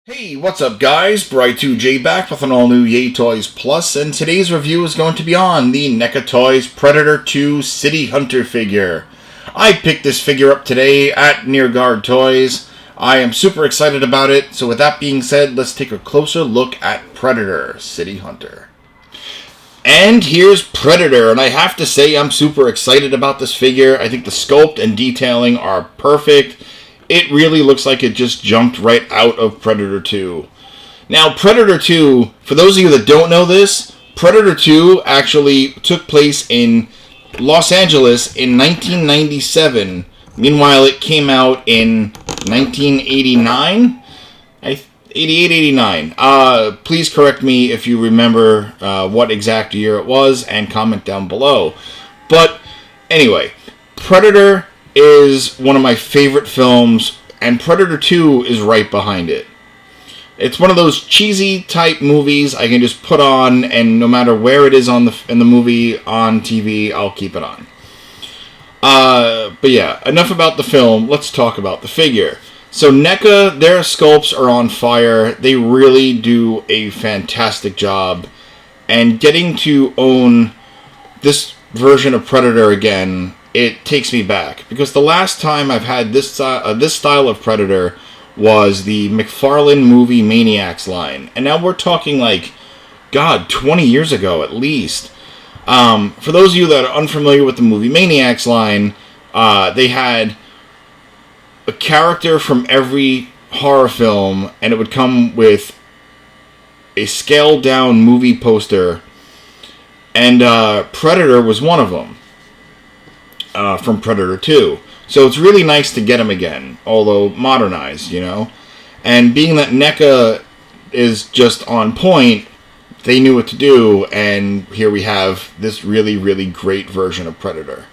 Hey, what's up guys? Bri2J back with an all-new Yay Toys Plus, and today's review is going to be on the NECA Toys Predator 2 City Hunter figure. I picked this figure up today at Nearguard Toys. I am super excited about it, so with that being said, let's take a closer look at Predator City Hunter. And here's Predator, and I have to say I'm super excited about this figure. I think the sculpt and detailing are perfect. It really looks like it just jumped right out of Predator 2. Now, Predator 2, for those of you that don't know this, Predator 2 actually took place in Los Angeles in 1997. Meanwhile, it came out in 1989? 88, 89. Please correct me if you remember what exact year it was and comment down below. But anyway, Predator is one of my favorite films, and Predator 2 is right behind it. It's one of those cheesy type movies I can just put on, and no matter where it is in the movie, on TV, I'll keep it on. But yeah, enough about the film. Let's talk about the figure. So NECA, their sculpts are on fire. They really do a fantastic job. And getting to own this version of Predator again, it takes me back, because the last time I've had this style of Predator was the McFarlane movie Maniacs line, and now we're talking like, God, 20 years ago at least. For those of you that are unfamiliar with the movie Maniacs line, they had a character from every horror film, and it would come with a scaled down movie poster, and Predator was one of them. From Predator 2. So it's really nice to get him again, although modernized, you know. And being that NECA is just on point, they knew what to do, and here we have this really, really great version of Predator.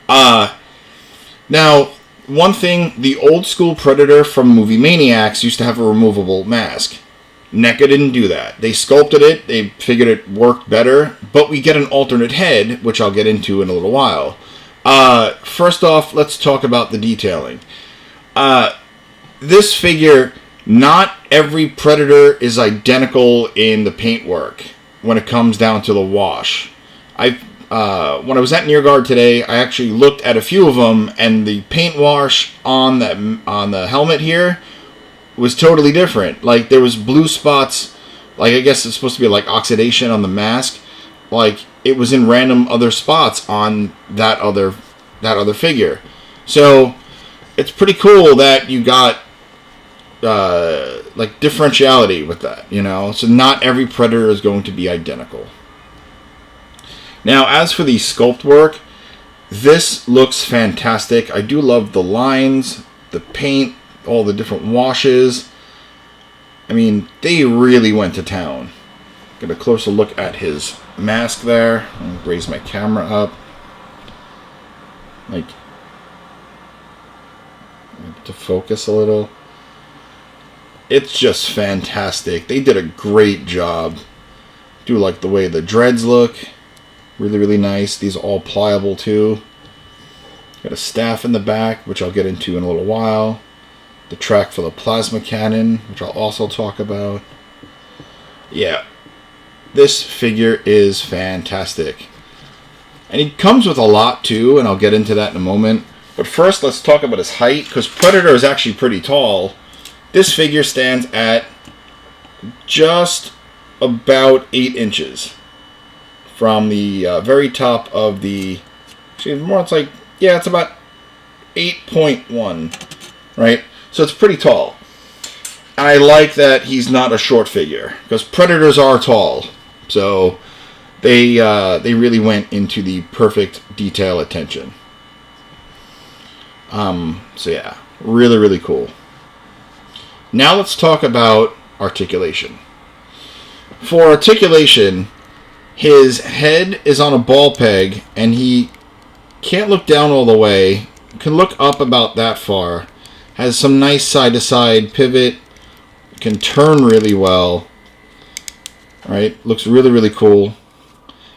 Now, one thing, the old school Predator from movie Maniacs used to have a removable mask. NECA didn't do that. They sculpted it, they figured it worked better, but we get an alternate head, which I'll get into in a little while. First off, let's talk about the detailing. This figure, not every Predator is identical in the paintwork when it comes down to the wash. When I was at Nearguard today, I actually looked at a few of them, and the paint wash on the helmet here was totally different. Like, there was blue spots, like I guess it's supposed to be like oxidation on the mask. Like, it was in random other spots on that other figure. So it's pretty cool that you got like differentiality with that, you know. So not every Predator is going to be identical. Now, as for the sculpt work, this looks fantastic. I do love the lines, the paint, all the different washes. I mean, they really went to town. Get a closer look at his mask there. I'll raise my camera up. Like, to focus a little. It's just fantastic. They did a great job. Do like the way the dreads look. Really, really nice. These are all pliable too. Got a staff in the back, which I'll get into in a little while. The track for the plasma cannon, which I'll also talk about. Yeah. This figure is fantastic. And he comes with a lot too, and I'll get into that in a moment. But first, let's talk about his height, because Predator is actually pretty tall. This figure stands at just about 8 inches from the very top of the... Actually, more it's like... Yeah, it's about 8.1, right? So it's pretty tall. And I like that he's not a short figure, because Predators are tall. So they really went into the perfect detail attention. So yeah, really, really cool. Now let's talk about articulation. For articulation, his head is on a ball peg, and he can't look down all the way. Can look up about that far. Has some nice side-to-side pivot. Can turn really well. Right? Looks really, really cool.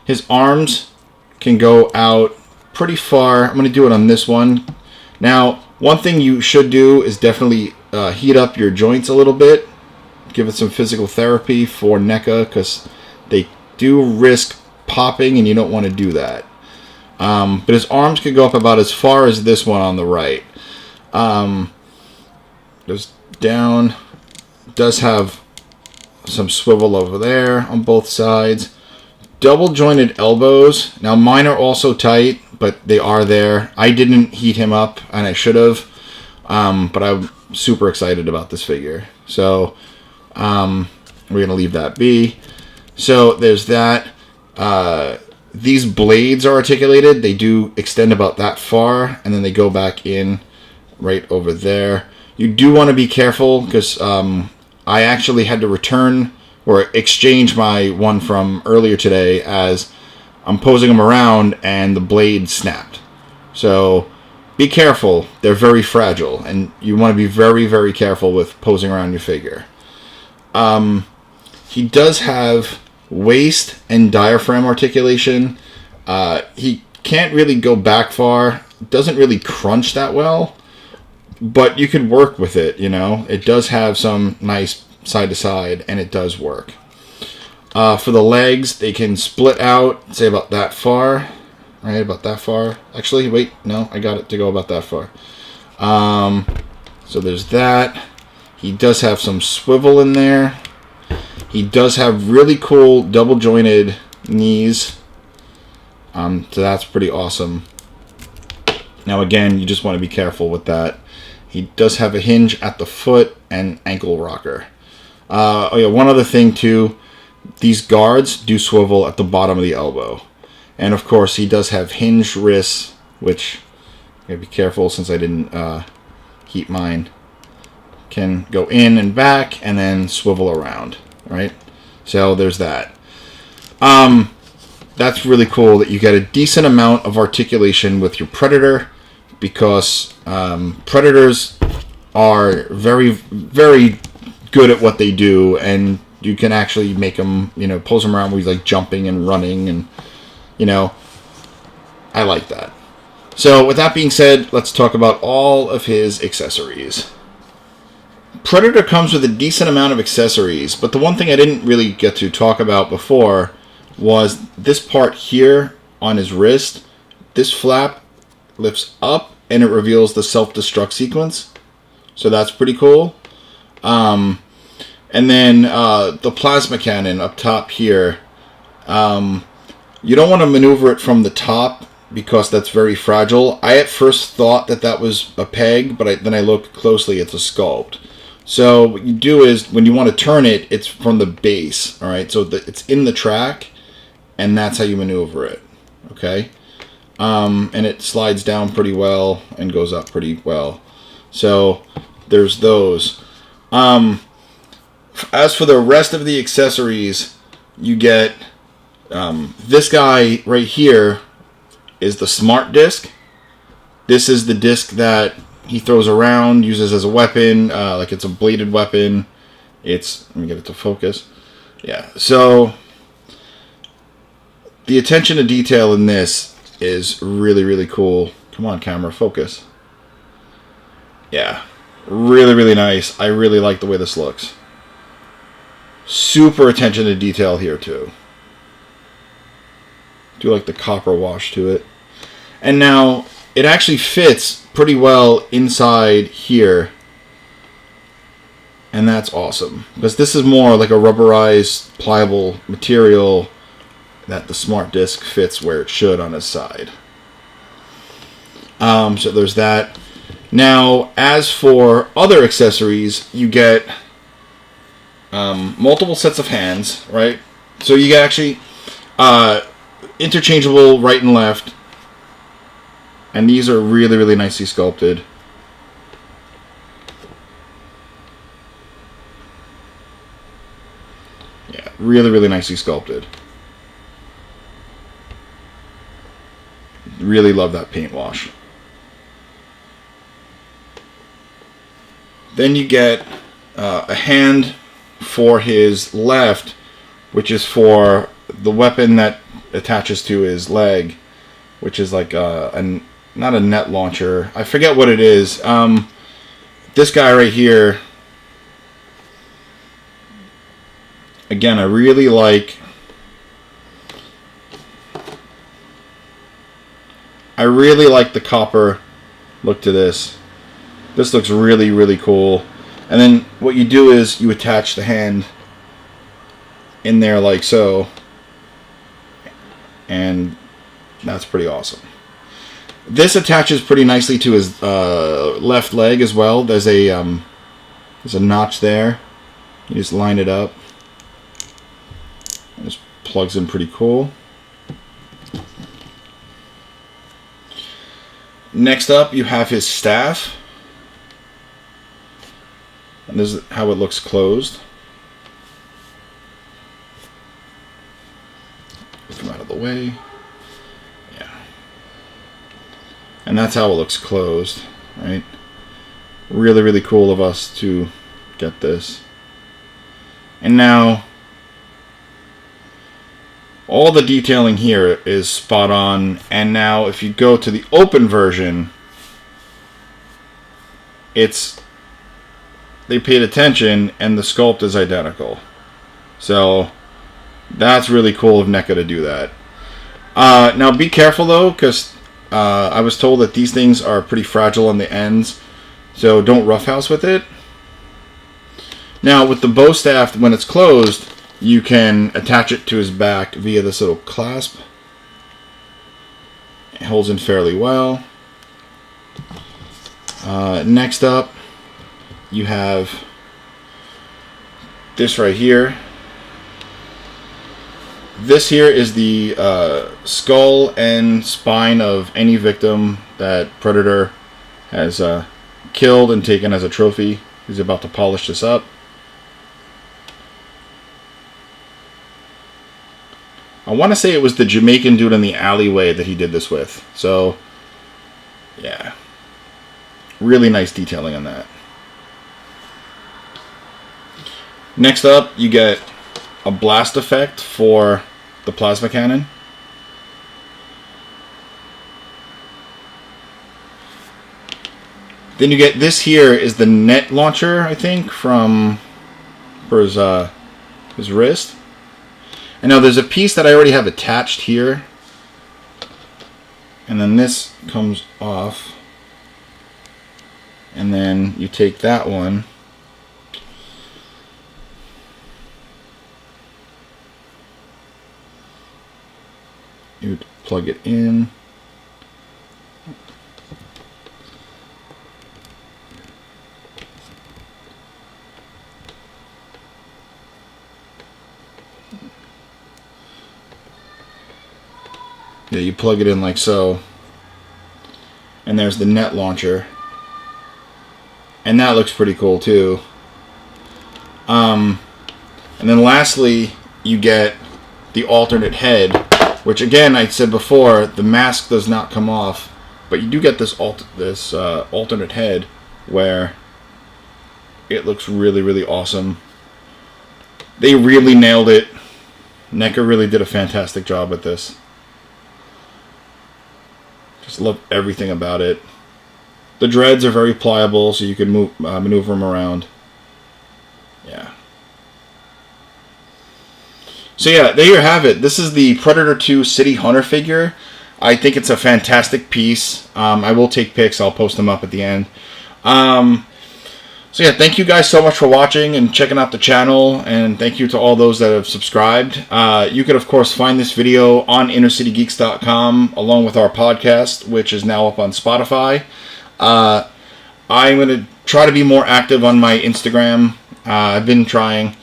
His arms can go out pretty far. I'm going to do it on this one. Now, one thing you should do is definitely heat up your joints a little bit, give it some physical therapy for NECA, because they do risk popping, and you don't want to do that. But his arms could go up about as far as this one on the right. Goes down. Does have some swivel over there on both sides. Double jointed elbows. Now mine are also tight, but they are there. I didn't heat him up, and I should have. But I'm super excited about this figure. So we're going to leave that be. So there's that. These blades are articulated. They do extend about that far, and then they go back in right over there. You do want to be careful, because I actually had to return or exchange my one from earlier today, as I'm posing them around and the blade snapped. So be careful. They're very fragile, and you want to be very, very careful with posing around your figure. He does have waist and diaphragm articulation. He can't really go back far. Doesn't really crunch that well, but you could work with it, you know. It does have some nice side to side, and it does work. For the legs, they can split out, say about that far. Right, about that far. Actually, wait, no, I got it to go about that far. So there's that. He does have some swivel in there. He does have really cool double jointed knees. So that's pretty awesome. Now again, you just want to be careful with that. He does have a hinge at the foot and ankle rocker. Oh yeah, one other thing too. These guards do swivel at the bottom of the elbow. And of course, he does have hinged wrists, which I'm going to be careful since I didn't heat mine. Can go in and back and then swivel around, right? So there's that. That's really cool that you get a decent amount of articulation with your Predator, because Predators are very, very good at what they do, and you can actually make them, you know, pose them around where he's like jumping and running, and you know, I like that. So with that being said, let's talk about all of his accessories. Predator comes with a decent amount of accessories, but the one thing I didn't really get to talk about before was this part here on his wrist. This flap lifts up and it reveals the self-destruct sequence. So that's pretty cool. And then the plasma cannon up top here. You don't want to maneuver it from the top, because that's very fragile. I at first thought that that was a peg, but then I looked closely, it's a sculpt. So what you do is, when you want to turn it, it's from the base, all right? So it's in the track, and that's how you maneuver it, okay? And it slides down pretty well and goes up pretty well. So there's those. As for the rest of the accessories, you get this guy right here is the smart disc. This is the disc that he throws around, uses as a weapon, like it's a bladed weapon. Let me get it to focus. Yeah, so the attention to detail in this is really, really cool. Come on, camera, focus. Yeah, really, really nice. I really like the way this looks. Super attention to detail here too. Do like the copper wash to it. And now it actually fits pretty well inside here. And that's awesome, because this is more like a rubberized, pliable material that the smart disc fits where it should on his side. So there's that. Now, as for other accessories, you get multiple sets of hands, right? So you get actually interchangeable right and left, and these are really, really nicely sculpted. Yeah, really, really nicely sculpted. Really love that paint wash. Then you get a hand for his left, which is for the weapon that attaches to his leg, which is like not a net launcher. I forget what it is. This guy right here Again, I really like the copper look to this. This looks really, really cool. And then what you do is you attach the hand in there like so. And that's pretty awesome. This attaches pretty nicely to his left leg as well. There's a notch there. You just line it up. It just plugs in pretty cool. Next up, you have his staff. And this is how it looks closed. Come out of the way. Yeah. And that's how it looks closed, right? Really, really cool of us to get this. And now, all the detailing here is spot on. And now if you go to the open version, they paid attention and the sculpt is identical. So that's really cool of NECA to do that. Now be careful though, because I was told that these things are pretty fragile on the ends. So don't roughhouse with it. Now with the bow staff, when it's closed, you can attach it to his back via this little clasp. It holds in fairly well. Next up, you have this right here. This here is the skull and spine of any victim that Predator has killed and taken as a trophy. He's about to polish this up. I want to say it was the Jamaican dude in the alleyway that he did this with. So, yeah. Really nice detailing on that. Next up, you get a blast effect for the plasma cannon. Then you get this here is the net launcher, I think, for his wrist. And now there's a piece that I already have attached here. And then this comes off. And then you take that one. You plug it in. Yeah, you plug it in like so. And there's the net launcher. And that looks pretty cool too. And then lastly, you get the alternate head, which again, I said before, the mask does not come off, but you do get this alternate head where it looks really, really awesome. They really nailed it. NECA really did a fantastic job with this. Just love everything about it. The dreads are very pliable, so you can maneuver them around. Yeah. So yeah, there you have it. This is the Predator 2 City Hunter figure. I think it's a fantastic piece. I will take pics. I'll post them up at the end. So yeah, thank you guys so much for watching and checking out the channel. And thank you to all those that have subscribed. You can, of course, find this video on InnerCityGeeks.com along with our podcast, which is now up on Spotify. I'm going to try to be more active on my Instagram. I've been trying.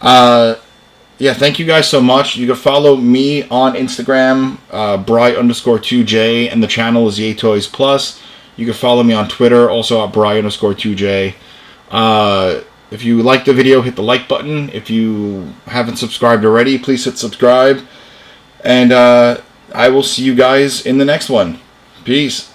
Yeah, thank you guys so much. You can follow me on Instagram, Bry_2J, and the channel is YayToys Plus. You can follow me on Twitter, also at Bry_2J. If you like the video, hit the like button. If you haven't subscribed already, please hit subscribe. And I will see you guys in the next one. Peace.